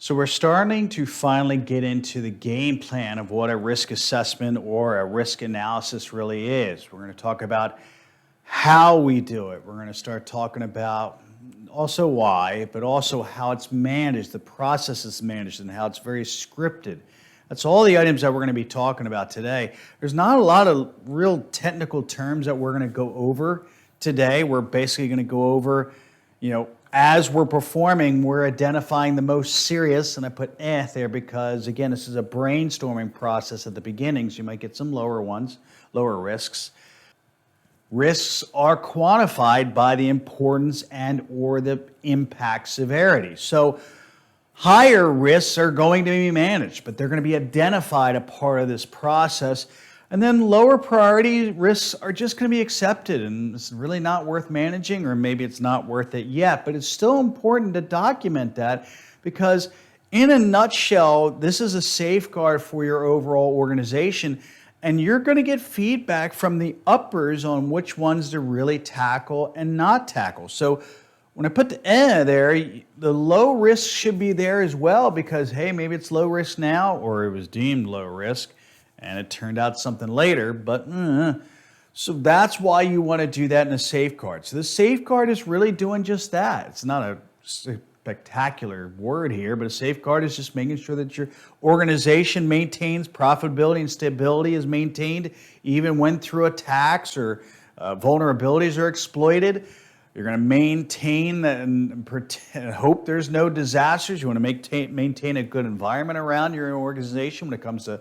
So we're starting to finally get into the game plan of what a risk assessment or a risk analysis really is. We're going to talk about how we do it. We're going to start talking about also why, but also how it's managed, the process is managed, and how it's very scripted. That's all the items that we're going to be talking about today. There's not a lot of real technical terms that we're going to go over today. We're basically going to go over, as we're performing, we're identifying the most serious, and I put there because, again, this is a brainstorming process at the beginning, so you might get some lower ones, lower risks. Risks are quantified by the importance and or the impact severity. So higher risks are going to be managed, but they're going to be identified a part of this process. And then lower priority risks are just going to be accepted, and it's really not worth managing, or maybe it's not worth it yet, but it's still important to document that because in a nutshell, this is a safeguard for your overall organization, and you're going to get feedback from the uppers on which ones to really tackle and not tackle. So when I put the there, the low risk should be there as well because, hey, maybe it's low risk now, or it was deemed low risk, and it turned out something later, but so that's why you want to do that in a safeguard. So the safeguard is really doing just that. It's not a spectacular word here, but a safeguard is just making sure that your organization maintains profitability and stability is maintained even when through attacks or vulnerabilities are exploited. You're going to maintain that and hope there's no disasters. You want to maintain a good environment around your organization when it comes to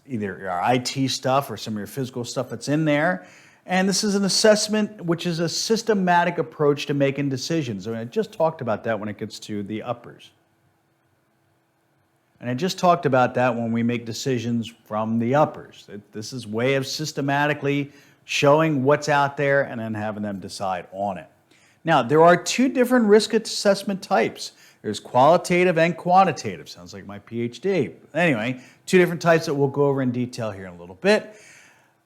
either your IT stuff or some of your physical stuff that's in there. And this is an assessment, which is a systematic approach to making decisions. I just talked about that when it gets to the uppers. And I just talked about that when we make decisions from the uppers. This is a way of systematically showing what's out there and then having them decide on it. Now, there are two different risk assessment types. There's qualitative and quantitative. Sounds like my PhD. Anyway, two different types that we'll go over in detail here in a little bit.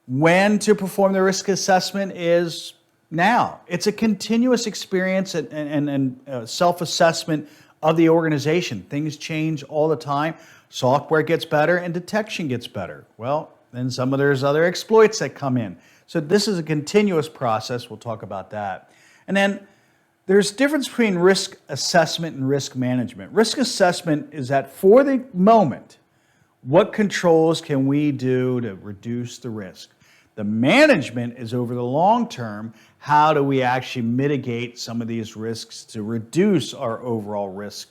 When to perform the risk assessment is now. It's a continuous experience and self-assessment of the organization. Things change all the time. Software gets better and detection gets better. Well, then there's other exploits that come in. So this is a continuous process. We'll talk about that. And then there's a difference between risk assessment and risk management. Risk assessment is that for the moment, what controls can we do to reduce the risk? The management is over the long term, how do we actually mitigate some of these risks to reduce our overall risk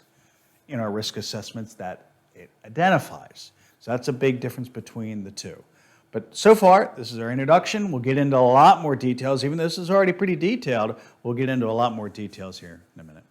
in our risk assessments that it identifies. So that's a big difference between the two. But so far, this is our introduction. We'll get into a lot more details. Even though this is already pretty detailed, we'll get into a lot more details here in a minute.